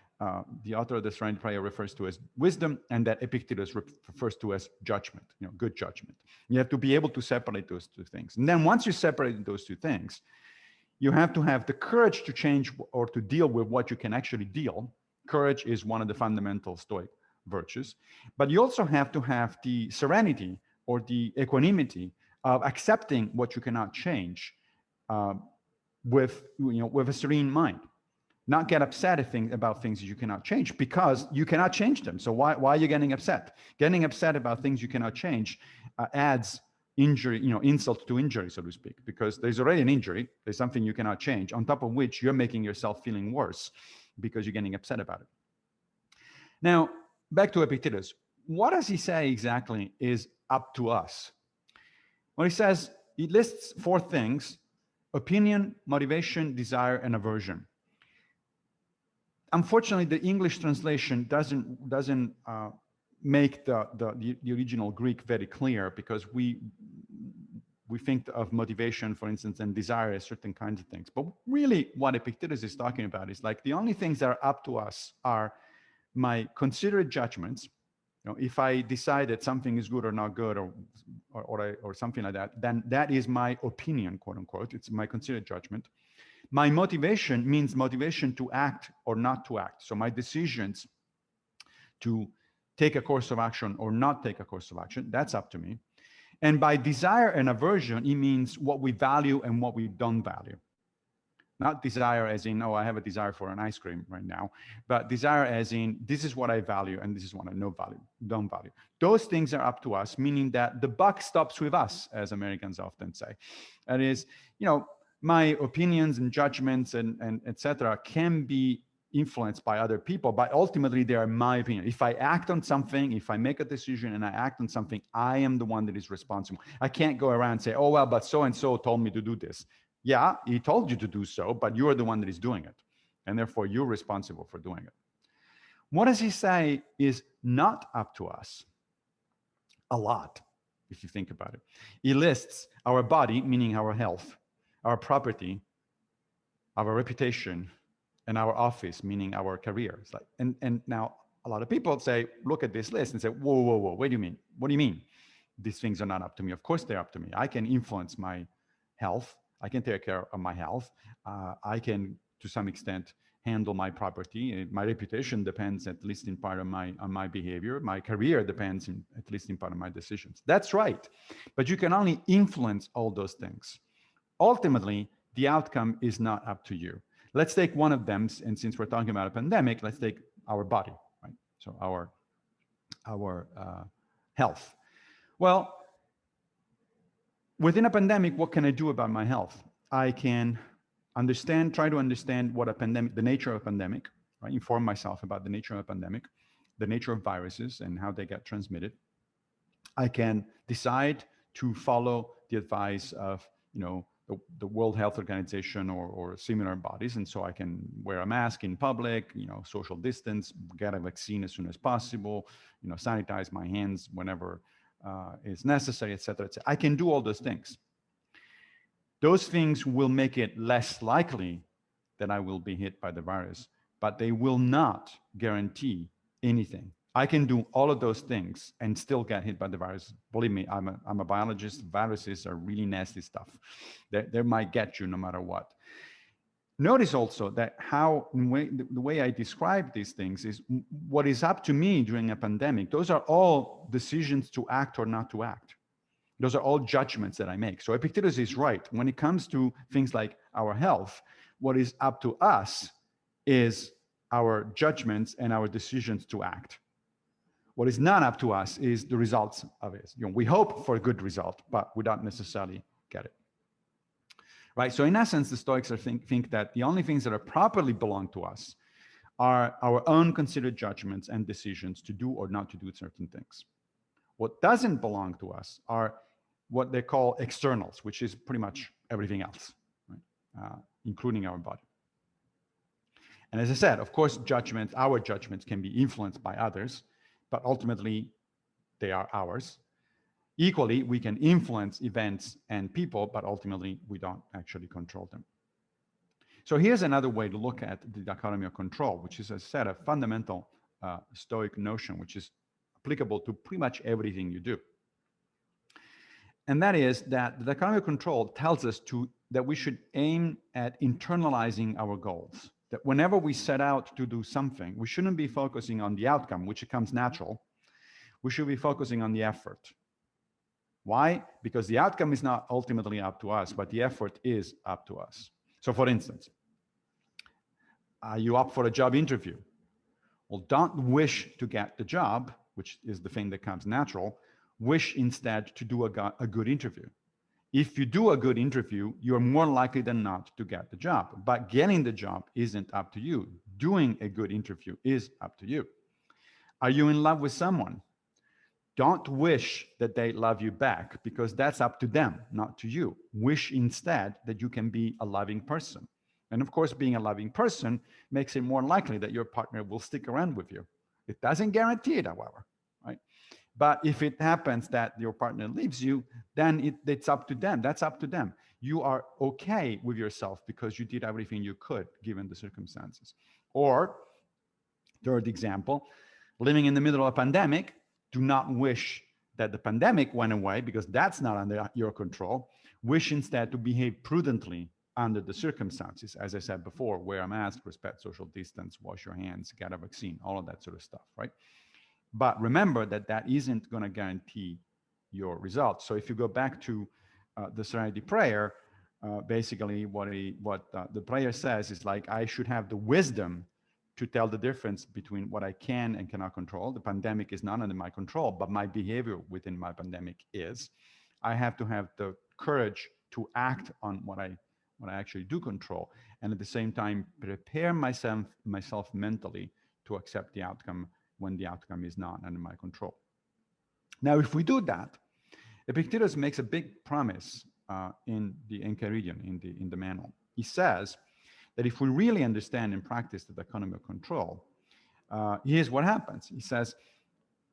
the author of the Serenity Prayer refers to as wisdom, and that Epictetus refers to as judgment, good judgment. You have to be able to separate those two things. And then once you separate those two things, you have to have the courage to change or to deal with what you can actually deal. Courage is one of the fundamental Stoic virtues. But you also have to have the serenity or the equanimity of accepting what you cannot change with a serene mind. Not get upset about things you cannot change, because you cannot change them. So why are you getting upset? Getting upset about things you cannot change adds injury, insult to injury, so to speak, because there's already an injury. There's something you cannot change, on top of which you're making yourself feeling worse because you're getting upset about it. Now, back to Epictetus. What does he say exactly is up to us? Well, he lists 4 things: opinion, motivation, desire, and aversion. Unfortunately, the English translation doesn't make the original Greek very clear, because we think of motivation, for instance, and desire as certain kinds of things. But really what Epictetus is talking about is like the only things that are up to us are my considerate judgments. If I decide that something is good or not good, or something like that, then that is my opinion, quote unquote. It's my considered judgment. My motivation means motivation to act or not to act. So my decisions to take a course of action or not take a course of action, that's up to me. And by desire and aversion, it means what we value and what we don't value. Not desire as in, oh, I have a desire for an ice cream right now, but desire as in, this is what I value and this is what I don't value. Those things are up to us, meaning that the buck stops with us, as Americans often say. That is, my opinions and judgments and etc. can be influenced by other people, but ultimately they are my opinion. If I act on something, if I make a decision and I act on something, I am the one that is responsible. I can't go around and say, oh, well, but so-and-so told me to do this. Yeah, he told you to do so, but you're the one that is doing it. And therefore you're responsible for doing it. What does he say is not up to us? A lot, if you think about it. He lists our body, meaning our health, our property, our reputation, and our office, meaning our career. It's like, and now a lot of people say, look at this list and say, whoa, whoa, whoa, what do you mean? What do you mean? These things are not up to me. Of course they're up to me. I can influence my health. I can take care of my health. I can, to some extent, handle my property. My reputation depends, at least in part, on my behavior. My career depends, at least in part, on my decisions. That's right. But you can only influence all those things. Ultimately, the outcome is not up to you. Let's take one of them, and since we're talking about a pandemic, let's take our body, right? So our health. Well, within a pandemic, what can I do about my health? I can try to understand what the nature of a pandemic, right? Inform myself about the nature of a pandemic, the nature of viruses and how they get transmitted. I can decide to follow the advice of, the World Health Organization or similar bodies. And so I can wear a mask in public, social distance, get a vaccine as soon as possible, sanitize my hands whenever is necessary, et cetera, et cetera. I can do all those things. Those things will make it less likely that I will be hit by the virus, but they will not guarantee anything. I can do all of those things and still get hit by the virus. Believe me, I'm a biologist. Viruses are really nasty stuff. They might get you no matter what. Notice also that the way I describe these things is what is up to me during a pandemic. Those are all decisions to act or not to act. Those are all judgments that I make. So Epictetus is right. When it comes to things like our health, what is up to us is our judgments and our decisions to act. What is not up to us is the results of it. We hope for a good result, but we don't necessarily get it. Right? So in essence, the Stoics think that the only things that are properly belong to us are our own considered judgments and decisions to do or not to do certain things. What doesn't belong to us are what they call externals, which is pretty much everything else. Right? including our body. And as I said, of course, our judgments can be influenced by others, but ultimately they are ours. Equally, we can influence events and people, but ultimately we don't actually control them. So here's another way to look at the dichotomy of control, which is, as I said, a fundamental Stoic notion, which is applicable to pretty much everything you do. And that is that the dichotomy of control tells us that we should aim at internalizing our goals. That whenever we set out to do something, we shouldn't be focusing on the outcome, which comes natural. We should be focusing on the effort. Why? Because the outcome is not ultimately up to us, but the effort is up to us. So for instance, are you up for a job interview? Well, don't wish to get the job, which is the thing that comes natural. Wish instead to do a good interview. If you do a good interview, you're more likely than not to get the job. But getting the job isn't up to you. Doing a good interview is up to you. Are you in love with someone? Don't wish that they love you back, because that's up to them, not to you. Wish instead that you can be a loving person. And of course, being a loving person makes it more likely that your partner will stick around with you. It doesn't guarantee it, however, right? But if it happens that your partner leaves you, then it's up to them. That's up to them. You are okay with yourself because you did everything you could given the circumstances. Or, third example, living in the middle of a pandemic, do not wish that the pandemic went away, because that's not under your control. Wish instead to behave prudently under the circumstances. As I said before, wear a mask, respect social distance, wash your hands, get a vaccine, all of that sort of stuff, right? But remember that that isn't going to guarantee your results. So if you go back to the Serenity Prayer, basically what the prayer says is like, I should have the wisdom to tell the difference between what I can and cannot control. The pandemic is not under my control, but my behavior within my pandemic is. I have to have the courage to act on what I actually do control, and at the same time prepare myself mentally to accept the outcome when the outcome is not under my control. Now, if we do that, Epictetus makes a big promise in the Enchiridion, in the manual. He says that if we really understand and practice the dichotomy of control, here's what happens. He says,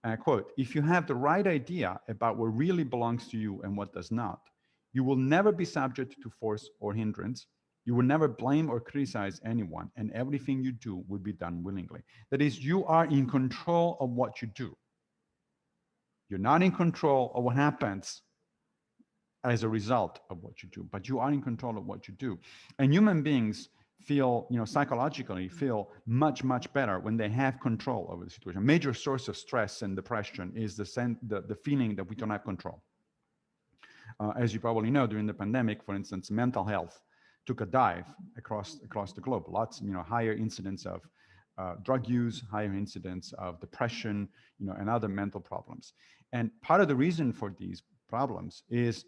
and I quote, if you have the right idea about what really belongs to you and what does not, you will never be subject to force or hindrance. You will never blame or criticize anyone, and everything you do will be done willingly. That is, you are in control of what you do. You're not in control of what happens as a result of what you do, but you are in control of what you do. And human beings feel, psychologically feel much, much better when they have control over the situation. A major source of stress and depression is the feeling that we don't have control. As you probably know, during the pandemic, for instance, mental health took a dive across the globe. Lots, higher incidence of drug use, higher incidence of depression, and other mental problems. And part of the reason for these problems is,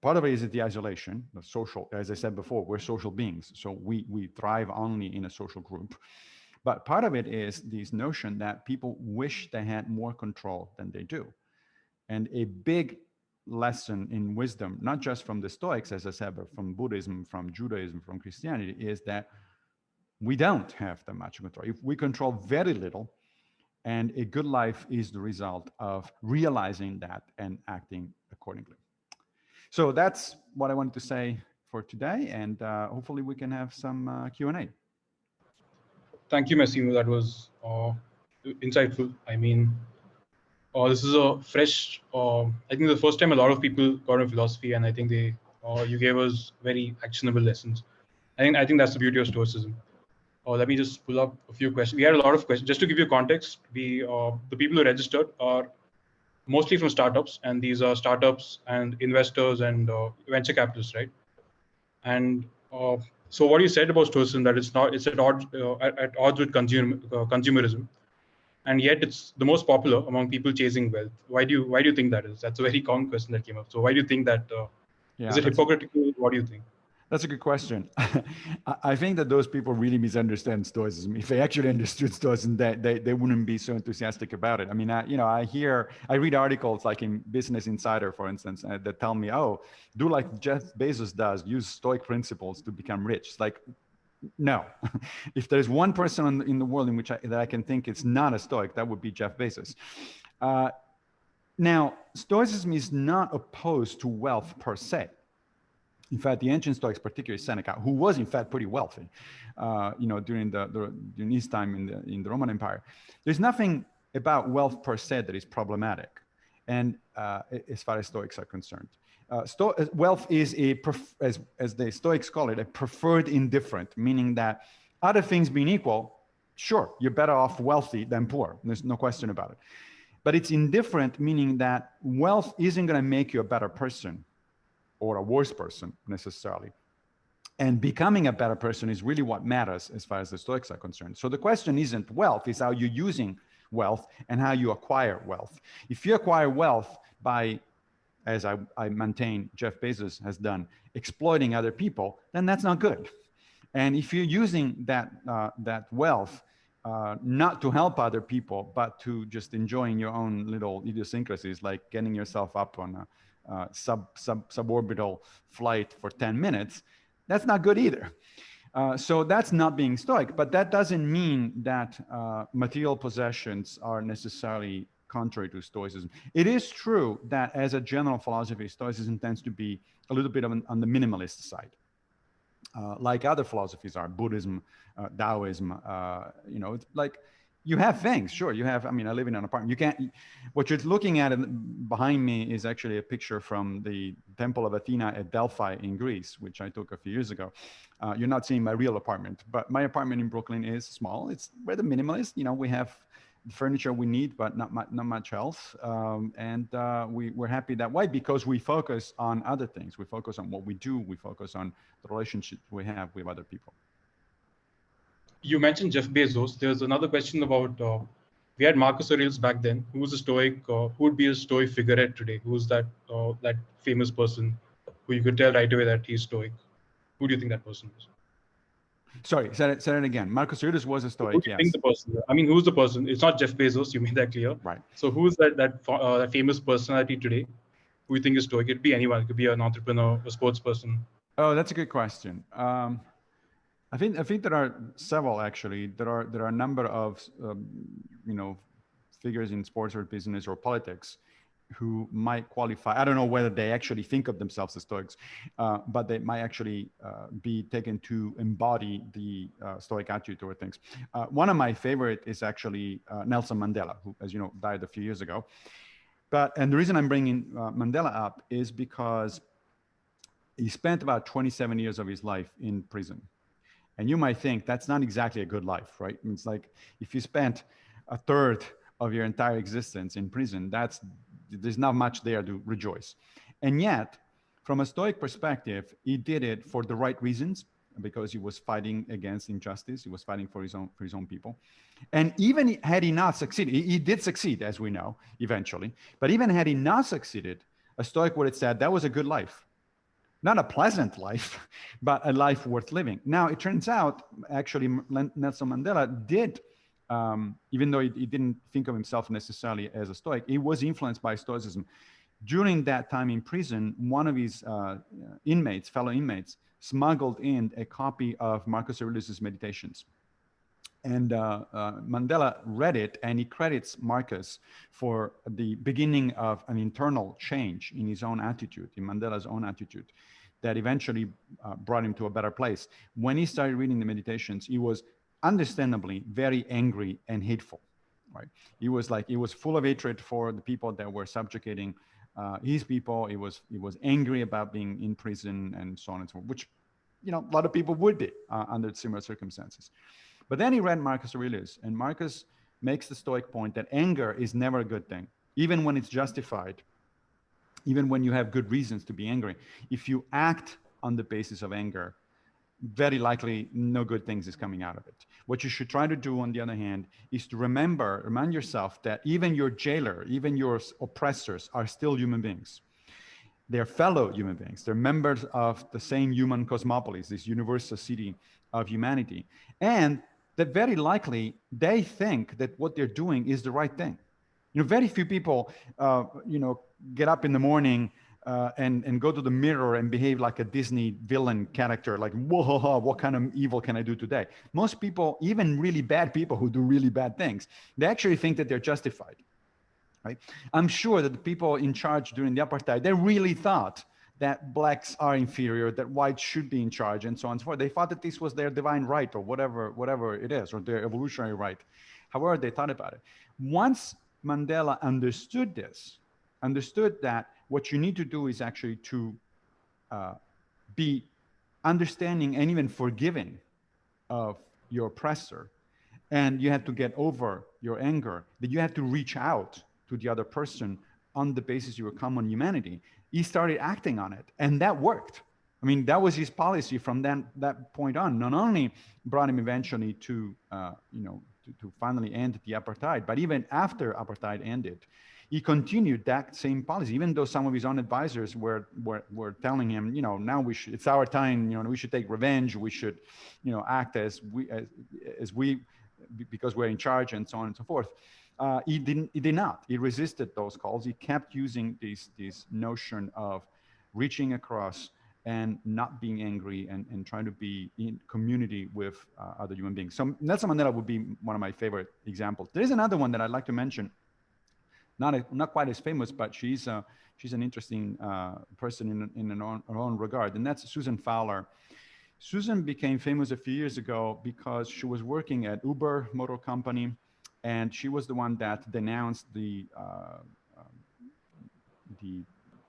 part of it is the isolation, the social, as I said before, we're social beings. So we thrive only in a social group. But part of it is this notion that people wish they had more control than they do. And a big lesson in wisdom, not just from the Stoics, as I said, but from Buddhism, from Judaism, from Christianity, is that we don't have that much control. If we control very little, and a good life is the result of realizing that and acting accordingly. So that's what I wanted to say for today, and hopefully we can have some Q&A. Thank you, Massimo. That was insightful. I mean, this is a fresh, I think the first time a lot of people got into philosophy, and I think you gave us very actionable lessons. I think that's the beauty of Stoicism. Let me just pull up a few questions. We had a lot of questions. Just to give you context, the people who registered are mostly from startups, and these are startups and investors and venture capitalists, right? And so what you said about Stoicism, that it's at odds with consumerism, and yet it's the most popular among people chasing wealth. Why do you think that is? That's a very common question that came up. So why do you think that? Is it hypocritical? What do you think? That's a good question. I think that those people really misunderstand Stoicism. If they actually understood Stoicism, they wouldn't be so enthusiastic about it. I mean, I read articles like in Business Insider, for instance, that tell me, oh, do like Jeff Bezos does, use Stoic principles to become rich. It's like, no. If there's one person in the world in which that I can think it's not a Stoic, that would be Jeff Bezos. Now, Stoicism is not opposed to wealth per se. In fact, the ancient Stoics, particularly Seneca, who was in fact pretty wealthy, during during his time in the Roman Empire, there's nothing about wealth per se that is problematic, and as far as Stoics are concerned, wealth is as the Stoics call it, a preferred indifferent, meaning that other things being equal, sure, you're better off wealthy than poor. There's no question about it. But it's indifferent, meaning that wealth isn't going to make you a better person or a worse person necessarily. And becoming a better person is really what matters as far as the Stoics are concerned. So the question isn't wealth, it's how you're using wealth and how you acquire wealth. If you acquire wealth by, as I maintain Jeff Bezos has done, exploiting other people, then that's not good. And if you're using that wealth not to help other people, but to just enjoying your own little idiosyncrasies, like getting yourself up on a suborbital flight for 10 minutes, that's not good either. So that's not being Stoic, but that doesn't mean that material possessions are necessarily contrary to Stoicism. It is true that as a general philosophy, Stoicism tends to be a little bit on the minimalist side. Like other philosophies are, Buddhism, Taoism, it's like you have things, sure. You have, I mean, I live in an apartment. You can't, what you're looking at behind me is actually a picture from the Temple of Athena at Delphi in Greece, which I took a few years ago. You're not seeing my real apartment, but my apartment in Brooklyn is small. It's rather minimalist. We have the furniture we need, but not much else. We're happy that way because we focus on other things. We focus on what we do. We focus on the relationships we have with other people. You mentioned Jeff Bezos. There's another question about, we had Marcus Aurelius back then. Who's a Stoic? Who would be a Stoic figurehead today? Who's that famous person who you could tell right away that he's Stoic? Who do you think that person is? Sorry, say it again. Marcus Aurelius was a Stoic, who do you think the person? I mean, who's the person? It's not Jeff Bezos. You made that clear. Right. So who's that famous personality today who you think is Stoic? It could be anyone. It could be an entrepreneur, a sports person. Oh, that's a good question. I think there are several actually. There are a number of figures in sports or business or politics who might qualify. I don't know whether they actually think of themselves as Stoics, but they might actually be taken to embody the Stoic attitude toward things. One of my favorite is actually Nelson Mandela, who, as you know, died a few years ago. And the reason I'm bringing Mandela up is because he spent about 27 years of his life in prison. And you might think that's not exactly a good life, right? It's like if you spent a third of your entire existence in prison, there's not much there to rejoice. And yet, from a Stoic perspective, he did it for the right reasons, because he was fighting against injustice. He was fighting for his own people. And even had he not succeeded, he did succeed, as we know, eventually. But even had he not succeeded, a Stoic would have said that was a good life. Not a pleasant life, but a life worth living. Now, it turns out, actually, Nelson Mandela did, even though he didn't think of himself necessarily as a Stoic, he was influenced by Stoicism. During that time in prison, one of his fellow inmates, smuggled in a copy of Marcus Aurelius' Meditations. And Mandela read it, and he credits Marcus for the beginning of an internal change in his own attitude, in Mandela's own attitude, that eventually brought him to a better place. When he started reading the Meditations, he was understandably very angry and hateful, right? He was full of hatred for the people that were subjugating his people. He was angry about being in prison and so on and so forth, which, a lot of people would be under similar circumstances. But then he read Marcus Aurelius, and Marcus makes the Stoic point that anger is never a good thing, even when it's justified, even when you have good reasons to be angry. If you act on the basis of anger, very likely no good things is coming out of it. What you should try to do, on the other hand, is to remind yourself that even your jailer, even your oppressors are still human beings. They're fellow human beings. They're members of the same human cosmopolis, this universal city of humanity. And that very likely they think that what they're doing is the right thing. Very few people, get up in the morning and go to the mirror and behave like a Disney villain character, like, whoa, what kind of evil can I do today? Most people, even really bad people who do really bad things, they actually think that they're justified. Right? I'm sure that the people in charge during the apartheid, they really thought that blacks are inferior, that whites should be in charge, and so on and so forth. They thought that this was their divine right, or whatever it is, or their evolutionary right. However they thought about it. Once Mandela understood this, understood that what you need to do is actually to be understanding and even forgiving of your oppressor, and you have to get over your anger, that you have to reach out to the other person on the basis of your common humanity. He started acting on it, and that worked. I mean, that was his policy from that point on. Not only brought him eventually to finally end the apartheid, but even after apartheid ended, he continued that same policy, even though some of his own advisors were telling him, now it's our time, we should take revenge, we should, act as we, because we're in charge, and so on and so forth. He did not. He resisted those calls. He kept using this notion of reaching across and not being angry, and trying to be in community with other human beings. So Nelson Mandela would be one of my favorite examples. There is another one that I'd like to mention. Not quite as famous, but she's an interesting person in her own regard, and that's Susan Fowler. Susan became famous a few years ago because she was working at Uber Motor Company, and she was the one that denounced the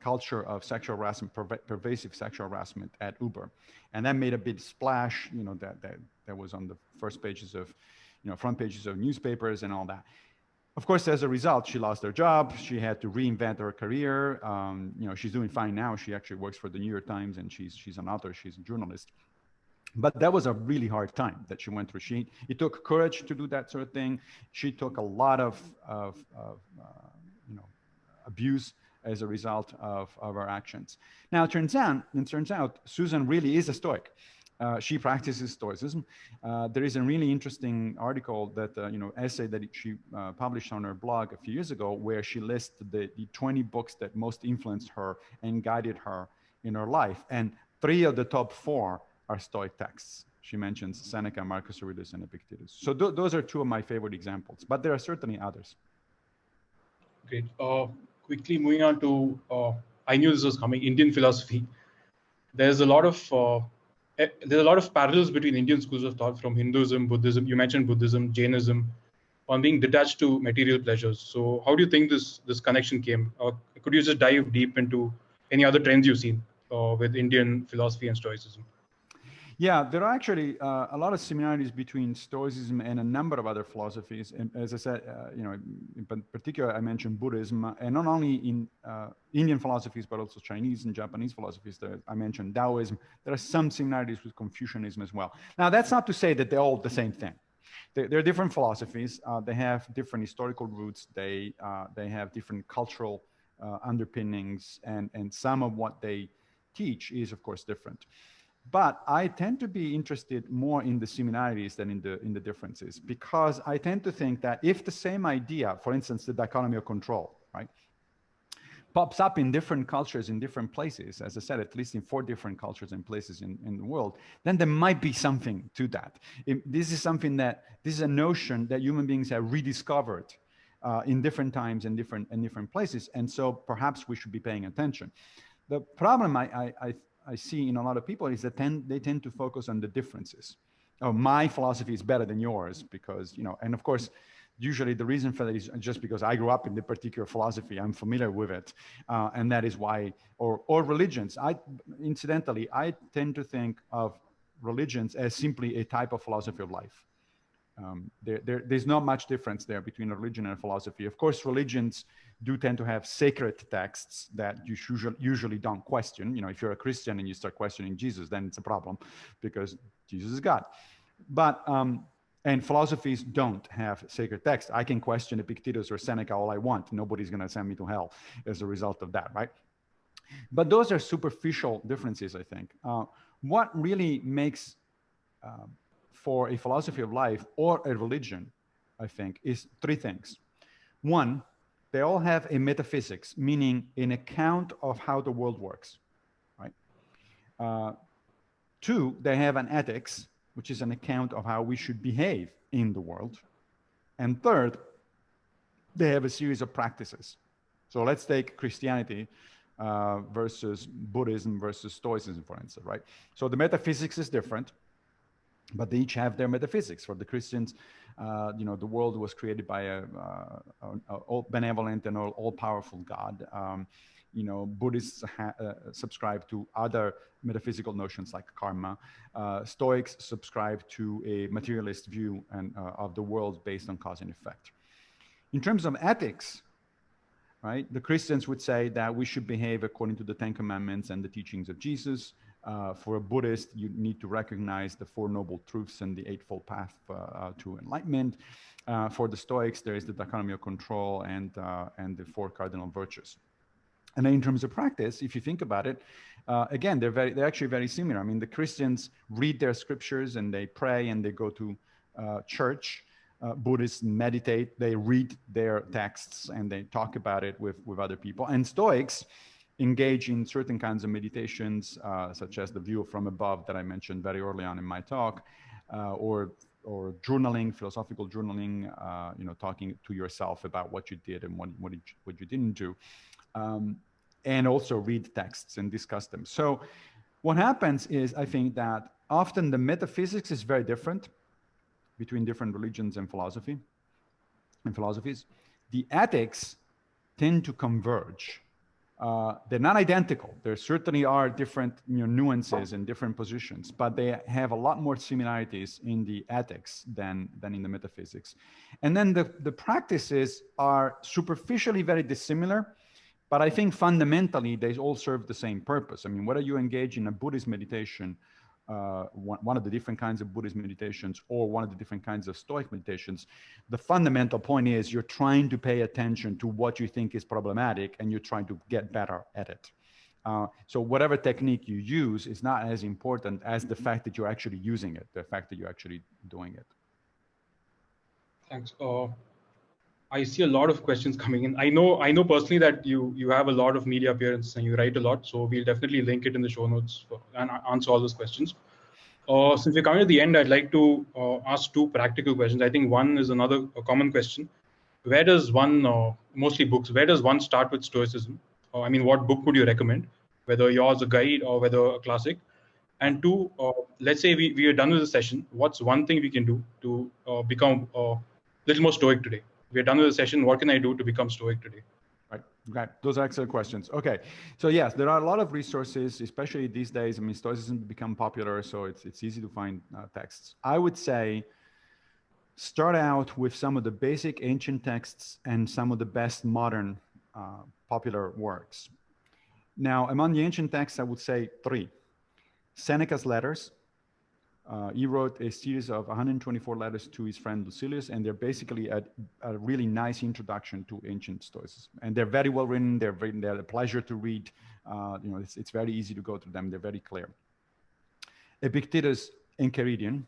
culture of sexual harassment, pervasive sexual harassment at Uber, and that made a big splash. That was on the first pages of, front pages of newspapers and all that. Of course, as a result, she lost her job. She had to reinvent her career. She's doing fine now. She actually works for the New York Times, and she's an author. She's a journalist. But that was a really hard time that she went through. It took courage to do that sort of thing. She took a lot of abuse as a result of her actions. Now, it turns out Susan really is a Stoic. She practices Stoicism. There is a really interesting article essay that she published on her blog a few years ago, where she lists the 20 books that most influenced her and guided her in her life. And 3 of the top 4 are Stoic texts. She mentions Seneca, Marcus Aurelius, and Epictetus. So those are 2 of my favorite examples, but there are certainly others. Great. Quickly moving on to, I knew this was coming, Indian philosophy. There's a lot of parallels between Indian schools of thought, from Hinduism, Buddhism. You mentioned Buddhism, Jainism, on being detached to material pleasures. So how do you think this connection came? Could you just dive deep into any other trends you've seen with Indian philosophy and Stoicism? Yeah, there are actually a lot of similarities between Stoicism and a number of other philosophies. And as I said, in particular, I mentioned Buddhism, and not only in Indian philosophies, but also Chinese and Japanese philosophies. I mentioned Taoism. There are some similarities with Confucianism as well. Now, that's not to say that they're all the same thing. They're different philosophies. They have different historical roots. They have different cultural underpinnings, and some of what they teach is, of course, different. But I tend to be interested more in the similarities than in the differences, because I tend to think that if the same idea, for instance, the dichotomy of control, right, pops up in different cultures in different places, as I said, at least in 4 different cultures and places in the world, then there might be something to that. This is a notion that human beings have rediscovered in different times and different places, and so perhaps we should be paying attention. The problem I see in a lot of people is that they tend to focus on the differences. Oh, my philosophy is better than yours because, and of course, usually the reason for that is just because I grew up in the particular philosophy, I'm familiar with it. And that is why, or religions. Incidentally, I tend to think of religions as simply a type of philosophy of life. There's not much difference there between religion and philosophy. Of course, religions do tend to have sacred texts that you usually don't question. If you're a Christian and you start questioning Jesus, then it's a problem because Jesus is God. But and philosophies don't have sacred texts. I can question Epictetus or Seneca all I want. Nobody's going to send me to hell as a result of that, right? But those are superficial differences, I think. What really makes for a philosophy of life or a religion, I think, is three things. One, they all have a metaphysics, meaning an account of how the world works, right? Two, they have an ethics, which is an account of how we should behave in the world. And third, they have a series of practices. So let's take Christianity versus Buddhism versus Stoicism, for instance, right? So the metaphysics is different, but they each have their metaphysics. For the Christians, the world was created by a all benevolent and all-powerful God. Buddhists subscribe to other metaphysical notions like karma. Stoics subscribe to a materialist view of the world based on cause and effect. In terms of ethics, right, the Christians would say that we should behave according to the Ten Commandments and the teachings of Jesus. For a Buddhist, you need to recognize the Four Noble Truths and the Eightfold Path to Enlightenment. For the Stoics, there is the Dichotomy of Control and the Four Cardinal Virtues. And then in terms of practice, if you think about it, again, they're actually very similar. I mean, the Christians read their scriptures and they pray and they go to church. Buddhists meditate, they read their texts and they talk about it with other people. And Stoics engage in certain kinds of meditations, such as the view from above that I mentioned very early on in my talk, or journaling, philosophical journaling, talking to yourself about what you did and what you didn't do, and also read texts and discuss them. So what happens is, I think that often the metaphysics is very different between different religions and philosophies. The ethics tend to converge. They're not identical. There certainly are different nuances and different positions, but they have a lot more similarities in the ethics than in the metaphysics. And then the practices are superficially very dissimilar, but I think fundamentally they all serve the same purpose. I mean, whether you engage in a Buddhist meditation, one of the different kinds of Buddhist meditations or one of the different kinds of Stoic meditations, the fundamental point is you're trying to pay attention to what you think is problematic and you're trying to get better at it. So whatever technique you use is not as important as the fact that you're actually using it, the fact that you're actually doing it. Thanks. I see a lot of questions coming in. I know personally that you have a lot of media appearances and you write a lot, so we'll definitely link it in the show notes and answer all those questions. Since we're coming to the end, I'd like to ask two practical questions. I think one is a common question. Where does one, mostly books, where does one start with Stoicism? I mean, what book would you recommend, whether yours a guide or whether a classic? And two, let's say we are done with the session. What's one thing we can do to become a little more Stoic today? We're done with the session. What can I do to become Stoic today? Right. Those are excellent questions. Okay. So yes, there are a lot of resources, especially these days. I mean, Stoicism has become popular, so it's easy to find texts. I would say start out with some of the basic ancient texts and some of the best modern popular works. Now, among the ancient texts, I would say three. Seneca's letters. He wrote a series of 124 letters to his friend Lucilius, and they're basically a really nice introduction to ancient Stoicism. And they're very well written. They're a pleasure to read. It's very easy to go through them. They're very clear. Epictetus' Enchiridion,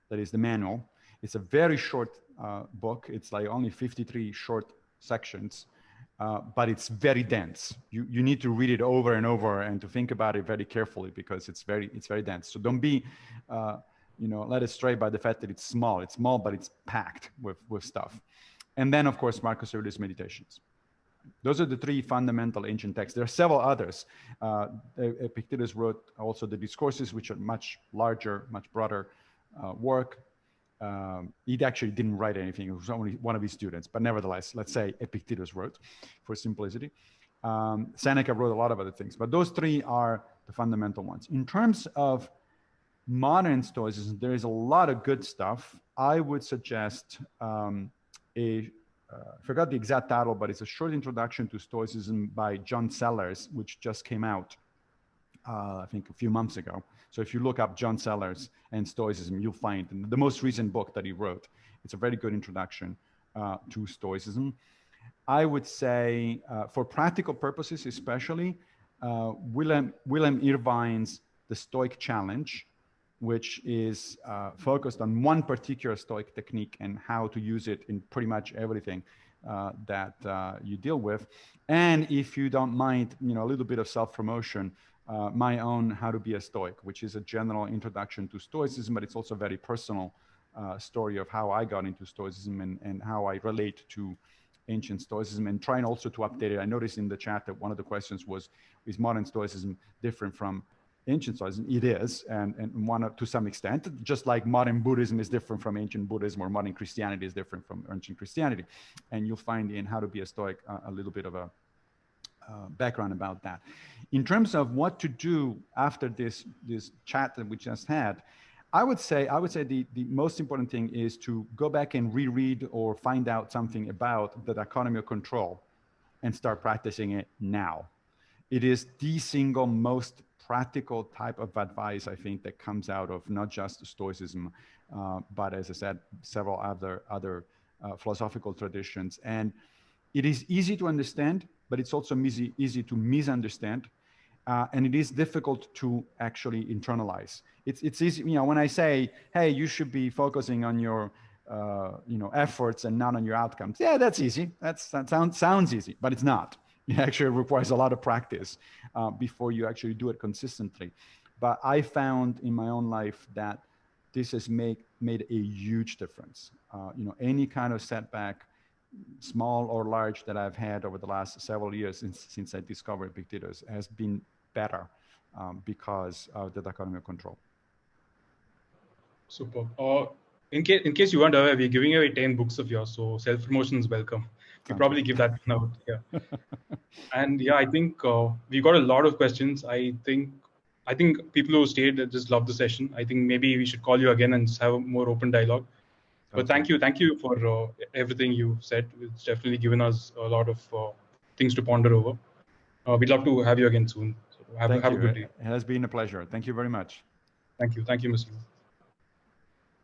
that is the manual. It's a very short book. It's like only 53 short sections, but it's very dense. You need to read it over and over and to think about it very carefully because it's very dense. So don't be led astray by the fact that it's small. It's small, but it's packed with stuff. And then, of course, Marcus Aurelius' Meditations. Those are the three fundamental ancient texts. There are several others. Epictetus wrote also the Discourses, which are much larger, much broader work. He actually didn't write anything. It was only one of his students, but nevertheless, let's say Epictetus wrote for simplicity. Seneca wrote a lot of other things, but those three are the fundamental ones. In terms of modern Stoicism, there is a lot of good stuff. I would suggest I forgot the exact title, but it's a short introduction to Stoicism by John Sellers, which just came out, I think, a few months ago. So if you look up John Sellers and Stoicism, you'll find the most recent book that he wrote. It's a very good introduction to Stoicism. I would say for practical purposes, especially, William Irvine's The Stoic Challenge, which is focused on one particular Stoic technique and how to use it in pretty much everything that you deal with. And if you don't mind, a little bit of self-promotion, my own How to Be a Stoic, which is a general introduction to Stoicism, but it's also a very personal story of how I got into Stoicism and how I relate to ancient Stoicism, and trying also to update it. I noticed in the chat that one of the questions was, is modern Stoicism different from ancient Stoicism? It is, and to some extent, just like modern Buddhism is different from ancient Buddhism, or modern Christianity is different from ancient Christianity. And you'll find in How to Be a Stoic a little bit of a background about that. In terms of what to do after this chat that we just had, I would say the most important thing is to go back and reread or find out something about the Dichotomy of Control and start practicing it now. It is the single most practical type of advice, I think, that comes out of not just Stoicism, but as I said, several other philosophical traditions. And it is easy to understand, but it's also easy to misunderstand. And it is difficult to actually internalize. It's easy, when I say, hey, you should be focusing on your efforts and not on your outcomes. Yeah, that's easy. That sounds easy, but it's not. It actually requires a lot of practice before you actually do it consistently. But I found in my own life that this has made a huge difference. Any kind of setback, small or large, that I've had over the last several years since I discovered Epictetus has been better because of the Dichotomy of Control. Super. In case you weren't aware, we're giving away 10 books of yours, so self-promotion is welcome. We probably give that one out. Yeah. And yeah, I think we got a lot of questions. I think people who stayed just love the session. I think maybe we should call you again and have a more open dialogue. But thank you for everything you said. It's definitely given us a lot of things to ponder over. We'd love to have you again soon. So have a good day. It has been a pleasure. Thank you very much. Thank you, Massimo.